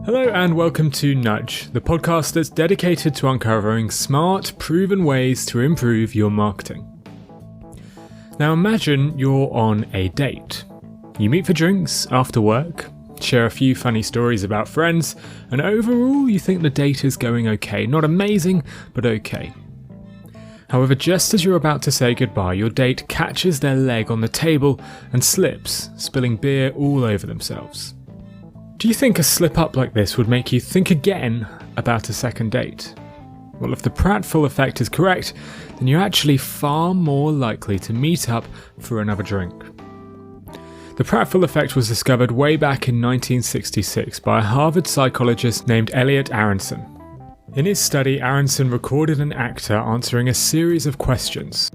Hello and welcome to Nudge, the podcast that's dedicated to uncovering smart, proven ways to improve your marketing. Now imagine you're on a date. You meet for drinks after work, share a few funny stories about friends, and overall you think the date is going okay. Not amazing, but okay. However, just as you're about to say goodbye, your date catches their leg on the table and slips, spilling beer all over themselves. Do you think a slip-up like this would make you think again about a second date? Well, if the Pratfall Effect is correct, then you're actually far more likely to meet up for another drink. The Pratfall Effect was discovered way back in 1966 by a Harvard psychologist named Elliot Aronson. In his study, Aronson recorded an actor answering a series of questions.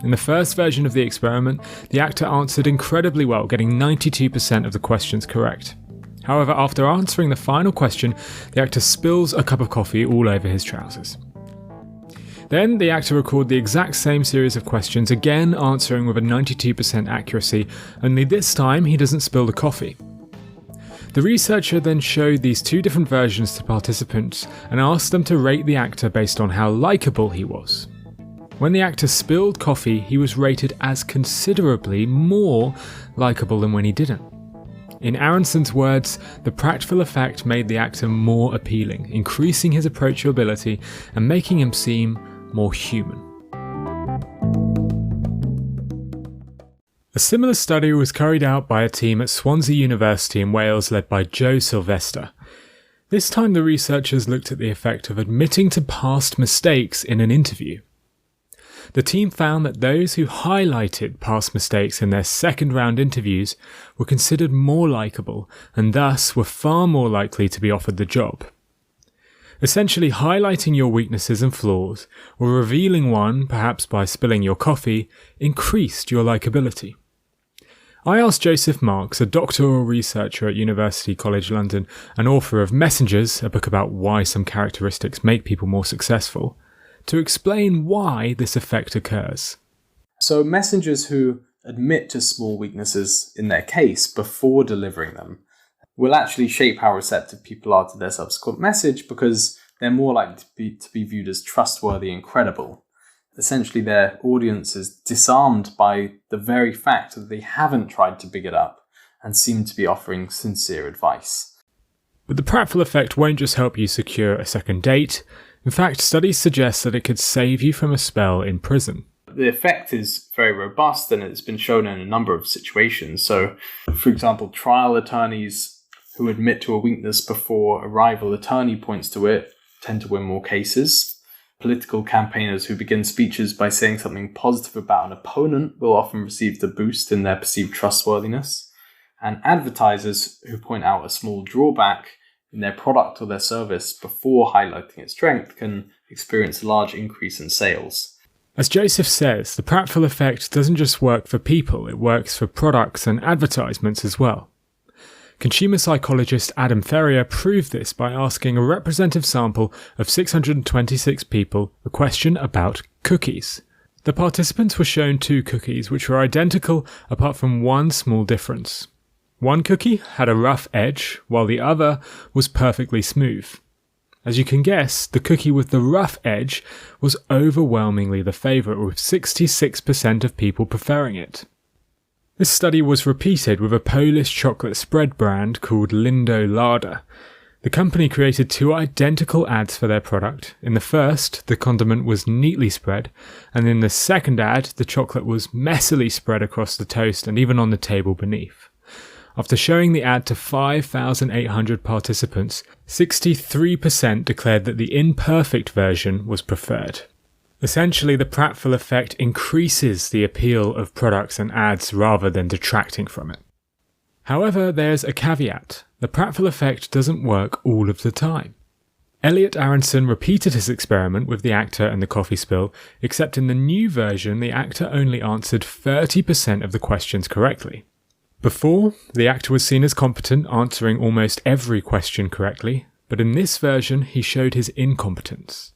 In the first version of the experiment, the actor answered incredibly well, getting 92% of the questions correct. However, after answering the final question, the actor spills a cup of coffee all over his trousers. Then the actor recorded the exact same series of questions, again answering with a 92% accuracy, only this time he doesn't spill the coffee. The researcher then showed these two different versions to participants and asked them to rate the actor based on how likeable he was. When the actor spilled coffee, he was rated as considerably more likeable than when he didn't. In Aronson's words, the Pratfall Effect made the actor more appealing, increasing his approachability and making him seem more human. A similar study was carried out by a team at Swansea University in Wales led by Joe Sylvester. This time the researchers looked at the effect of admitting to past mistakes in an interview. The team found that those who highlighted past mistakes in their second round interviews were considered more likeable and thus were far more likely to be offered the job. Essentially, highlighting your weaknesses and flaws, or revealing one, perhaps by spilling your coffee, increased your likability. I asked Joseph Marks, a doctoral researcher at University College London and author of Messengers, a book about why some characteristics make people more successful, to explain why this effect occurs. So messengers who admit to small weaknesses in their case before delivering them will actually shape how receptive people are to their subsequent message because they're more likely to be viewed as trustworthy and credible. Essentially, their audience is disarmed by the very fact that they haven't tried to big it up and seem to be offering sincere advice. But the Pratfall Effect won't just help you secure a second date. In fact, studies suggest that it could save you from a spell in prison. The effect is very robust and it's been shown in a number of situations. So, for example, trial attorneys who admit to a weakness before a rival attorney points to it tend to win more cases. Political campaigners who begin speeches by saying something positive about an opponent will often receive the boost in their perceived trustworthiness. And advertisers who point out a small drawback in their product or their service before highlighting its strength can experience a large increase in sales. As Joseph says, the Pratfall Effect doesn't just work for people, it works for products and advertisements as well. Consumer psychologist Adam Ferrier proved this by asking a representative sample of 626 people a question about cookies. The participants were shown two cookies which were identical apart from one small difference. One cookie had a rough edge, while the other was perfectly smooth. As you can guess, the cookie with the rough edge was overwhelmingly the favourite, with 66% of people preferring it. This study was repeated with a Polish chocolate spread brand called Lindo Lada. The company created two identical ads for their product. In the first, the condiment was neatly spread, and in the second ad, the chocolate was messily spread across the toast and even on the table beneath. After showing the ad to 5,800 participants, 63% declared that the imperfect version was preferred. Essentially, the Pratfall Effect increases the appeal of products and ads rather than detracting from it. However, there's a caveat. The Pratfall Effect doesn't work all of the time. Elliot Aronson repeated his experiment with the actor and the coffee spill, except in the new version, the actor only answered 30% of the questions correctly. Before, the actor was seen as competent, answering almost every question correctly, but in this version he showed his incompetence.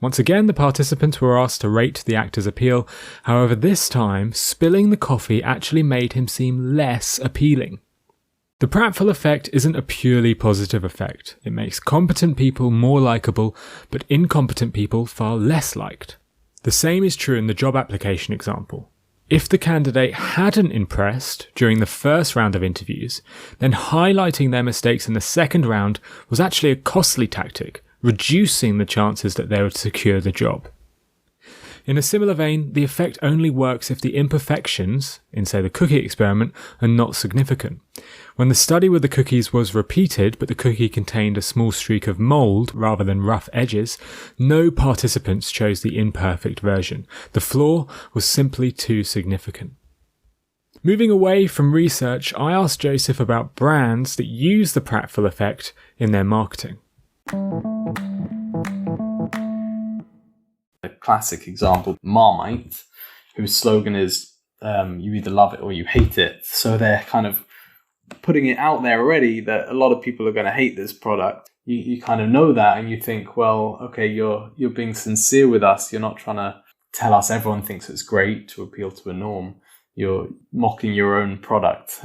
Once again, the participants were asked to rate the actor's appeal, however this time, spilling the coffee actually made him seem less appealing. The Pratfall Effect isn't a purely positive effect. It makes competent people more likeable, but incompetent people far less liked. The same is true in the job application example. If the candidate hadn't impressed during the first round of interviews, then highlighting their mistakes in the second round was actually a costly tactic, reducing the chances that they would secure the job. In a similar vein, the effect only works if the imperfections, in say the cookie experiment, are not significant. When the study with the cookies was repeated, but the cookie contained a small streak of mold rather than rough edges, no participants chose the imperfect version. The flaw was simply too significant. Moving away from research, I asked Joseph about brands that use the Pratfall Effect in their marketing. A classic example, Marmite, whose slogan is you either love it or you hate it. So they're kind of putting it out there already that a lot of people are going to hate this product. You kind of know that, and you think, well, okay, you're being sincere with us. You're not trying to tell us everyone thinks it's great to appeal to a norm. You're mocking your own product,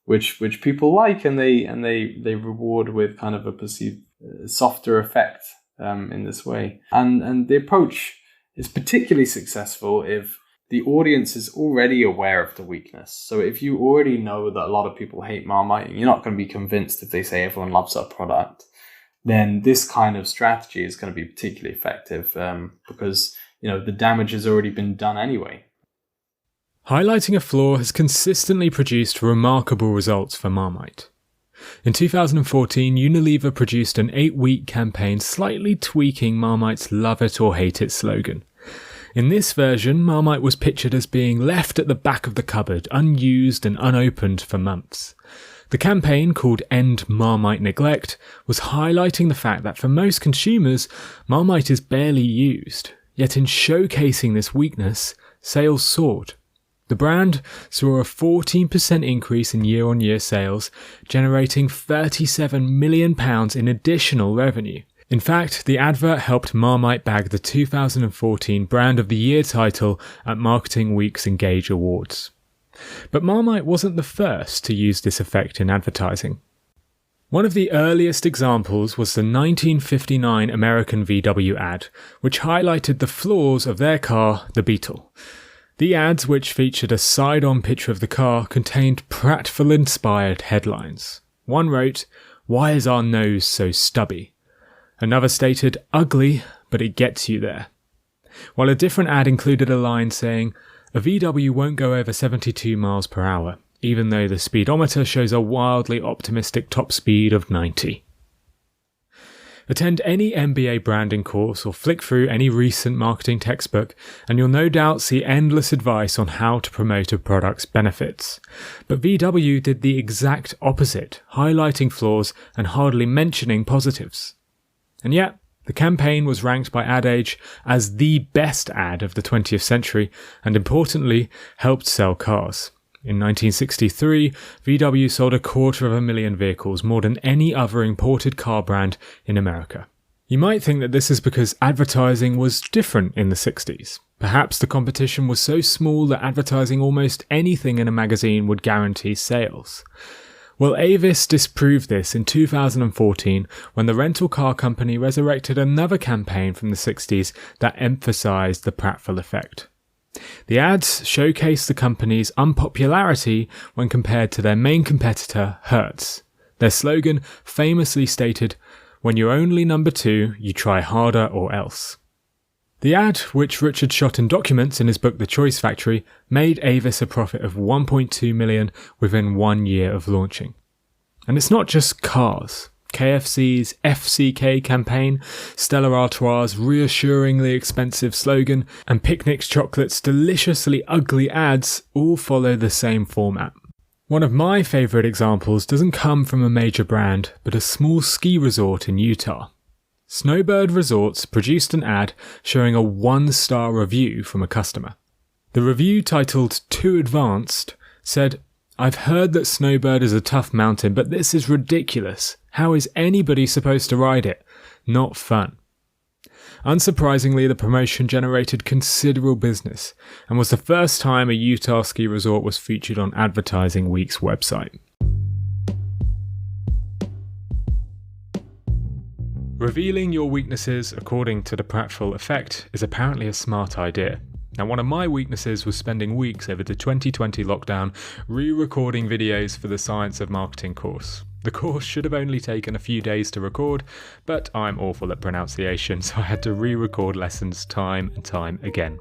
which people like, and they reward with kind of a perceived softer effect. In this way. And the approach is particularly successful if the audience is already aware of the weakness. So if you already know that a lot of people hate Marmite, and you're not going to be convinced if they say everyone loves our product, then this kind of strategy is going to be particularly effective because the damage has already been done anyway. Highlighting a flaw has consistently produced remarkable results for Marmite. In 2014, Unilever produced an 8-week campaign slightly tweaking Marmite's love it or hate it slogan. In this version, Marmite was pictured as being left at the back of the cupboard, unused and unopened for months. The campaign, called End Marmite Neglect, was highlighting the fact that for most consumers, Marmite is barely used. Yet in showcasing this weakness, sales soared. The brand saw a 14% increase in year-on-year sales, generating £37 million in additional revenue. In fact, the advert helped Marmite bag the 2014 Brand of the Year title at Marketing Week's Engage Awards. But Marmite wasn't the first to use this effect in advertising. One of the earliest examples was the 1959 American VW ad, which highlighted the flaws of their car, the Beetle. The ads, which featured a side-on picture of the car, contained Pratfall-inspired headlines. One wrote, "Why is our nose so stubby?" Another stated, "Ugly, but it gets you there." While a different ad included a line saying, "A VW won't go over 72 miles per hour, even though the speedometer shows a wildly optimistic top speed of 90. Attend any MBA branding course or flick through any recent marketing textbook, and you'll no doubt see endless advice on how to promote a product's benefits. But VW did the exact opposite, highlighting flaws and hardly mentioning positives. And yet, the campaign was ranked by Ad Age as the best ad of the 20th century, and importantly, helped sell cars. In 1963, VW sold 250,000 vehicles, more than any other imported car brand in America. You might think that this is because advertising was different in the 60s. Perhaps the competition was so small that advertising almost anything in a magazine would guarantee sales. Well, Avis disproved this in 2014 when the rental car company resurrected another campaign from the 60s that emphasised the Pratfall Effect. The ads showcased the company's unpopularity when compared to their main competitor, Hertz. Their slogan famously stated, "When you're only number 2, you try harder or else." The ad, which Richard Shotton documents in his book The Choice Factory, made Avis a profit of $1.2 million within 1 year of launching. And it's not just cars. KFC's FCK campaign, Stella Artois' reassuringly expensive slogan, and Picnic's Chocolate's deliciously ugly ads all follow the same format. One of my favourite examples doesn't come from a major brand, but a small ski resort in Utah. Snowbird Resorts produced an ad showing a 1-star review from a customer. The review, titled "Too Advanced," said, "I've heard that Snowbird is a tough mountain, but this is ridiculous. How is anybody supposed to ride it? Not fun." Unsurprisingly, the promotion generated considerable business and was the first time a Utah ski resort was featured on Advertising Week's website. Revealing your weaknesses according to the Pratfall Effect is apparently a smart idea. Now, one of my weaknesses was spending weeks over the 2020 lockdown re-recording videos for the Science of Marketing course. The course should have only taken a few days to record, but I'm awful at pronunciation, so I had to re-record lessons time and time again.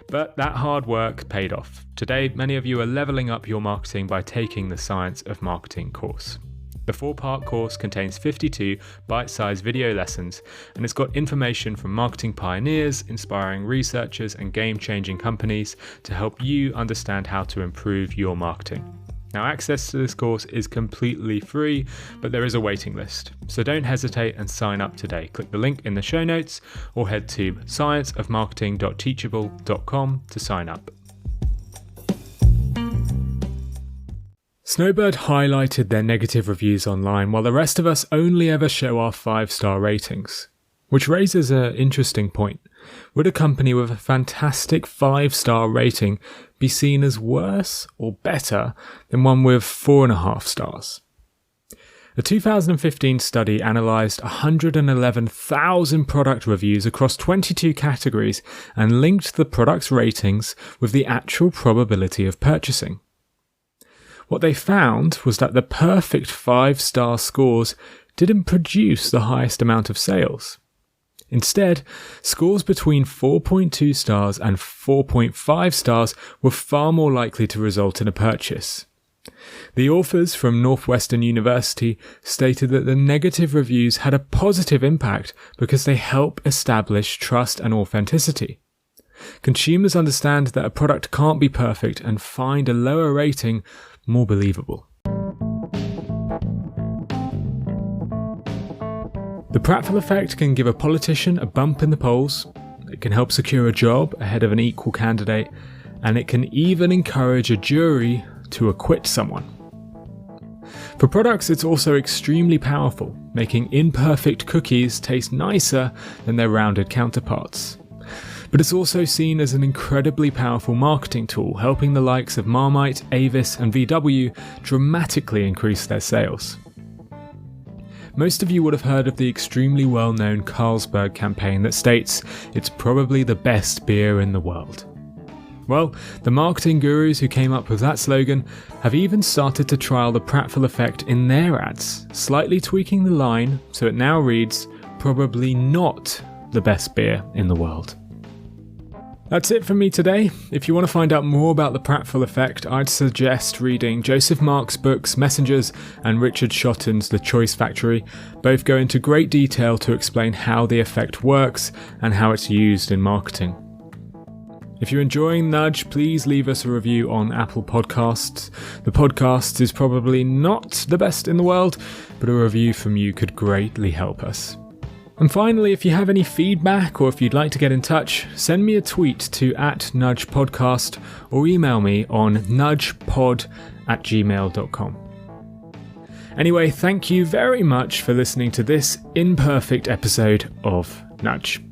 But that hard work paid off. Today, many of you are leveling up your marketing by taking the Science of Marketing course. The 4-part course contains 52 bite-sized video lessons, and it's got information from marketing pioneers, inspiring researchers, and game-changing companies to help you understand how to improve your marketing. Now, access to this course is completely free, but there is a waiting list, so don't hesitate and sign up today. Click the link in the show notes or head to scienceofmarketing.teachable.com to sign up. Snowbird highlighted their negative reviews online while the rest of us only ever show our 5-star ratings. Which raises an interesting point. Would a company with a fantastic 5-star rating be seen as worse or better than one with 4.5 stars? A 2015 study analysed 111,000 product reviews across 22 categories and linked the product's ratings with the actual probability of purchasing. What they found was that the perfect 5-star scores didn't produce the highest amount of sales. Instead, scores between 4.2 stars and 4.5 stars were far more likely to result in a purchase. The authors from Northwestern University stated that the negative reviews had a positive impact because they help establish trust and authenticity. Consumers understand that a product can't be perfect and find a lower rating more believable. The Pratfall Effect can give a politician a bump in the polls, it can help secure a job ahead of an equal candidate, and it can even encourage a jury to acquit someone. For products, it's also extremely powerful, making imperfect cookies taste nicer than their rounded counterparts. But it's also seen as an incredibly powerful marketing tool, helping the likes of Marmite, Avis, and VW dramatically increase their sales. Most of you would have heard of the extremely well-known Carlsberg campaign that states, "It's probably the best beer in the world." Well, the marketing gurus who came up with that slogan have even started to trial the Pratfall Effect in their ads, slightly tweaking the line so it now reads, "Probably not the best beer in the world." That's it from me today. If you want to find out more about the Pratfall Effect, I'd suggest reading Joseph Mark's books Messengers and Richard Shotton's The Choice Factory. Both go into great detail to explain how the effect works and how it's used in marketing. If you're enjoying Nudge, please leave us a review on Apple Podcasts. The podcast is probably not the best in the world, but a review from you could greatly help us. And finally, if you have any feedback or if you'd like to get in touch, send me a tweet to @nudgepodcast or email me on nudgepod@gmail.com. Anyway, thank you very much for listening to this imperfect episode of Nudge.